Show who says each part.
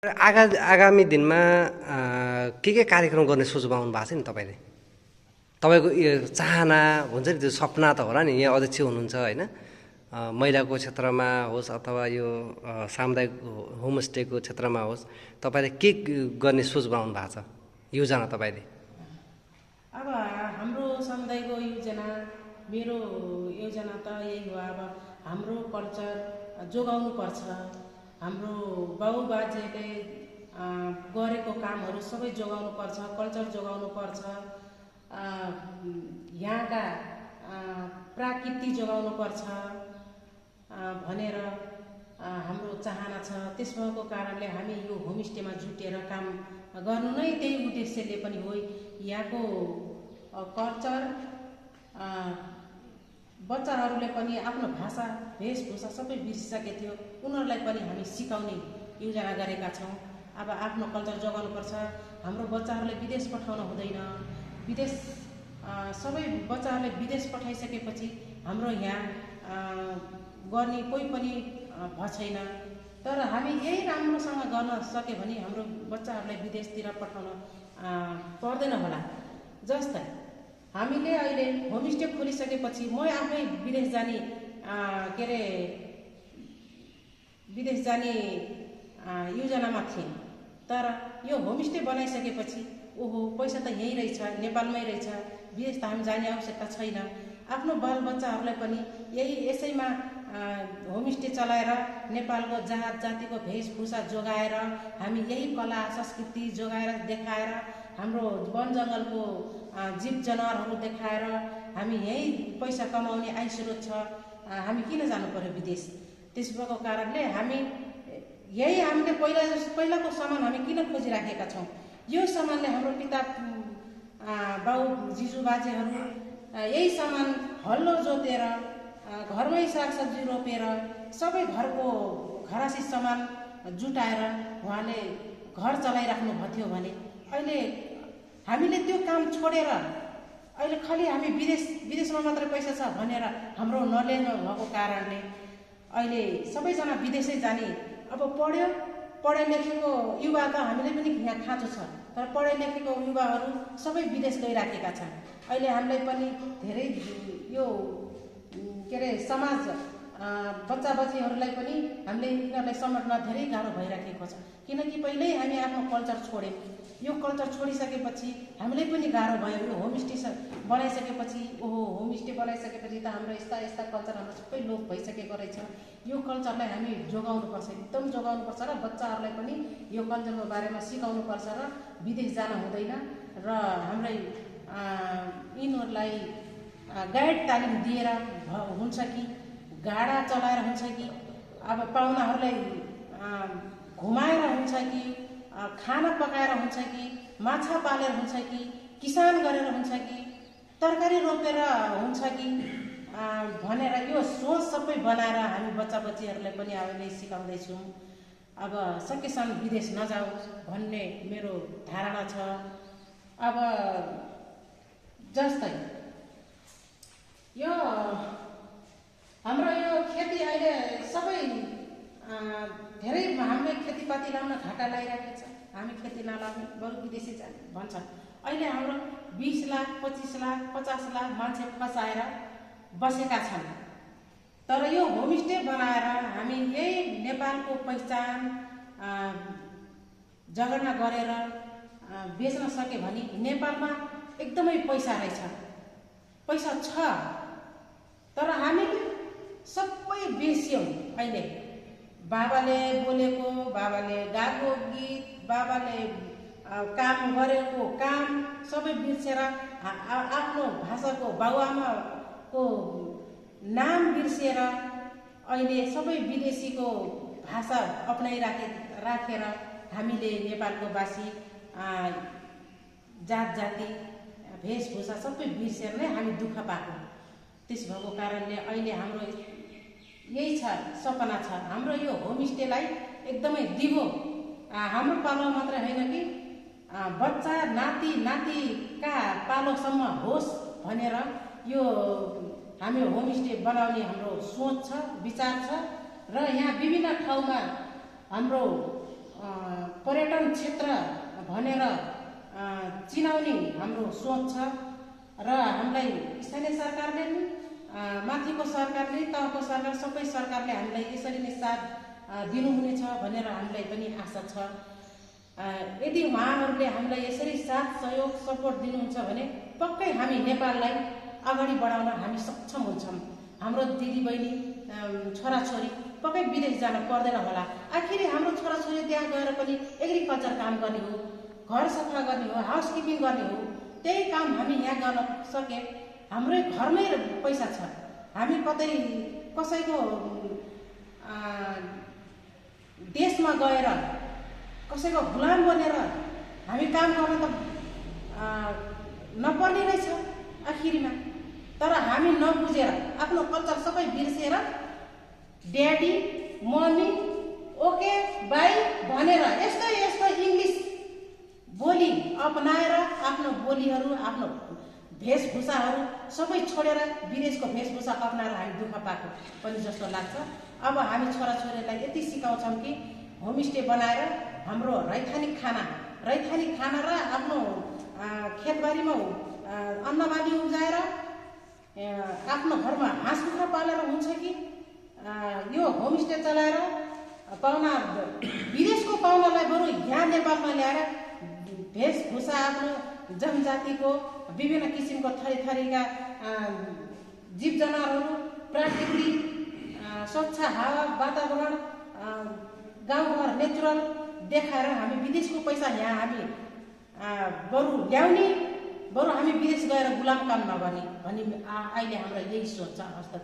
Speaker 1: आगामी दिनमा के कार्यक्रम गर्ने सोच बनाउनु भएको छ नि तपाईँले? तपाईँको यो चाहना हुन्छ नि, त्यो सपना त होला नि। यहाँ अध्यक्ष हुनुहुन्छ होइन, महिलाको क्षेत्रमा होस् अथवा यो सामुदायिक होमस्टेको क्षेत्रमा होस्, तपाईँले के गर्ने सोच बनाउनु भएको छ, योजना तपाईँले?
Speaker 2: अब हाम्रो समुदायको योजना, मेरो योजना त यही हो। अब हाम्रो कल्चर जोगाउनु पर्छ, हाम्रो बाबुबाजेले गरेको कामहरू सबै जोगाउनु पर्छ, कल्चर जोगाउनु पर्छ, यहाँका प्राकृति जोगाउनु पर्छ भनेर हाम्रो चाहना छ। त्यस भएको कारणले हामी यो होमस्टेमा जुटेर काम गर्नु नै त्यही उद्देश्यले पनि हो। यहाँको कल्चर, बच्चाहरूले पनि आफ्नो भाषा वेशभूषा सबै बिर्सिसकेको थियो, उनीहरूलाई पनि हामी सिकाउने योजना गरेका छौँ। अब आफ्नो कल्चर जोगाउनुपर्छ। हाम्रो बच्चाहरूलाई विदेश पठाउन हुँदैन। विदेश सबै बच्चाहरूलाई विदेश पठाइसकेपछि हाम्रो यहाँ गर्ने कोही पनि भएको छैन। तर हामी यही राम्रोसँग गर्न सक्यो भने हाम्रो बच्चाहरूलाई विदेशतिर पठाउन पर्दैन होला। जस्तै हामीले अहिले होमस्टे खोलिसकेपछि म आफै विदेश जाने विदेश जाने योजनामा थिएँ। तर यो होमस्टे बनाइसकेपछि ओहो, पैसा त यहीँ रहेछ, नेपालमै रहेछ, विदेश त हामी जाने आवश्यकता छैन। आफ्नो बालबच्चाहरूलाई पनि यसैमा होमस्टे चलाएर नेपालको जात जातिको वेशभूषा जोगाएर, हामी यही कला संस्कृति जोगाएर देखाएर, हाम्रो वन जङ्गलको जीव जनावरहरू देखाएर हामी यही पैसा कमाउने आय स्रोत छ। हामी किन जानु पर्यो विदेश? त्यस भएको कारणले हामी यही हामीले पहिलाको सामान हामी किन खोजिराखेका छौँ? यो सामानले हाम्रो पिता बाउ जिजुबाजेहरू यही सामान हल्लो जोतेर घरमै सागसब्जी रोपेर सबै घरको घरासी सामान जुटाएर उहाँले घर चलाइराख्नु भएको थियो भने अहिले हामीले त्यो काम छोडेर अहिले खालि हामी विदेशमा मात्रै पैसा छ भनेर हाम्रो नलेनु भएको कारणले अहिले सबैजना विदेशै जाने। अब पढे लेखेको युवा त हामीले पनि यहाँ खाँचो छ, तर पढे लेखेको युवाहरू सबै विदेश गइराखेका छन्। अहिले हामीलाई पनि धेरै यो समाज बच्चा बच्चीहरूलाई पनि हामीले यिनीहरूलाई समेट्न धेरै गाह्रो भइराखेको छ। किनकि पहिल्यै हामी आफ्नो कल्चर छोड्यौँ। यो कल्चर छोडिसकेपछि हामीलाई पनि गाह्रो भयो। यो होमस्टे बनाइसकेपछि होमस्टे बनाइसकेपछि त हाम्रो यस्ता कल्चर हाम्रो सबै लोप भइसकेको रहेछ। यो कल्चरलाई हामी जोगाउनुपर्छ, एकदम जोगाउनुपर्छ र बच्चाहरूलाई पनि यो कल्चरको बारेमा सिकाउनुपर्छ र विदेश जान हुँदैन। र हाम्रै यिनीहरूलाई गाइड तालिम दिएर हुन्छ कि गाडा चलाएर हुन्छ कि अब पाहुनाहरूलाई घुमाएर हुन्छ कि खाना पकाएर हुन्छ कि माछा पालेर हुन्छ कि किसान गरेर हुन्छ कि तरकारी रोपेर हुन्छ कि भनेर यो सोच सबै बनाएर हामी बच्चा बच्चीहरूलाई पनि अहिले सिकाउँदैछौँ। अब सकेसम्म विदेश नजाओस् भन्ने मेरो धारणा छ। अब जस्तै यो हाम्रो यो खेती अहिले सबै धेरै हामीले खेतीपाती लाउन घाटा लागिरहेको छ। हामी खेती नलाउने बरु विदेशी जाने भन्छन्। अहिले हाम्रो 20 लाख 25 लाख 50 लाख मान्छे फसाएर बसेका छन्। तर यो होमस्टे बनाएर हामी यही नेपालको पहिचान जगर्ना गरेर बेच्न सक्यो भने नेपालमा एकदमै पैसा रहेछ, पैसा छ। तर हामी सबै बेच्यौँ। अहिले बाबाले बोलेको, बाबाले गाएको गीत, बाबाले काम गरेको काम सबै बिर्सेर आफ्नो भाषाको बाबुआमाको नाम बिर्सेर अहिले सबै विदेशीको भाषा राखेर हामीले नेपालको वासी जात जाति वेशभूषा सबै बिर्सेर नै हामी दुःख पाएको। त्यस भएको कारणले अहिले हाम्रो यही छ, सपना छ हाम्रो यो होमस्टेलाई एकदमै दिगो हाम्रो पालो मात्रै होइन कि बच्चा नाति नातिका पालोसम्म होस् भनेर यो हामी होमस्टे बनाउने हाम्रो सोच छ, विचार छ। र यहाँ विभिन्न ठाउँमा हाम्रो क्षेत्र भनेर चिनाउने हाम्रो सोच छ र हामीलाई स्थानीय सरकारले नि माथिको सरकारले तहको सरकार सबै सरकारले हामीलाई यसरी नै साथ दिनुहुनेछ भनेर हामीलाई पनि आशा छ। यदि उहाँहरूले हामीलाई यसरी साथ सहयोग सपोर्ट दिनुहुन्छ भने पक्कै हामी नेपाललाई अगाडि बढाउन हामी सक्षम हुन्छौँ। हाम्रो दिदीबहिनी छोराछोरी पक्कै विदेश जान पर्दैन होला। आखिर हाम्रो छोराछोरी त्यहाँ गएर पनि एग्रिकल्चर काम गर्ने हो, घर सफा गर्ने हो, हाउसकिपिङ गर्ने हो, त्यही काम हामी यहाँ गर्न सके हाम्रै घरमै पैसा छ। हामी कतै कसैको देशमा गएर कसैको गुलाम बनेर हामी काम गर्न त नपर्ने रहेछ आखिरमा। तर हामी नबुझेर आफ्नो कल्चर सबै बिर्सेर ड्याडी मम्मी ओके बाई भनेर यस्तो यस्तो इङ्ग्लिस बोली अपनाएर आफ्नो बोलीहरू आफ्नो वेशभूषाहरू सबै छोडेर विदेशको वेशभूषा अपनाएर हामी दुःख पाएको पनि जस्तो लाग्छ। अब हामी छोराछोरीलाई यति सिकाउँछौँ कि होमस्टे बनाएर हाम्रो रैथानिक खाना र आफ्नो खेतबारीमा अन्नबाली उब्जाएर आफ्नो घरमा हाँस कुखुरा पालेर हुन्छ कि यो होमस्टे चलाएर पाहुना विदेशको पाहुनालाई बरु यहाँ नेपालमा ल्याएर वेशभूषा आफ्नो जनजातिको विभिन्न किसिमको थरीका जीव जनावरहरू प्राकृतिक स्वच्छ हावा वातावरण गाउँघर नेचुरल देखाएर हामी विदेशको पैसा यहाँ हामी बरु ल्याउने बरु हामी विदेश गएर गुलाम काम नगर्ने भन्ने अहिले हाम्रो यही सोच छ। हस्त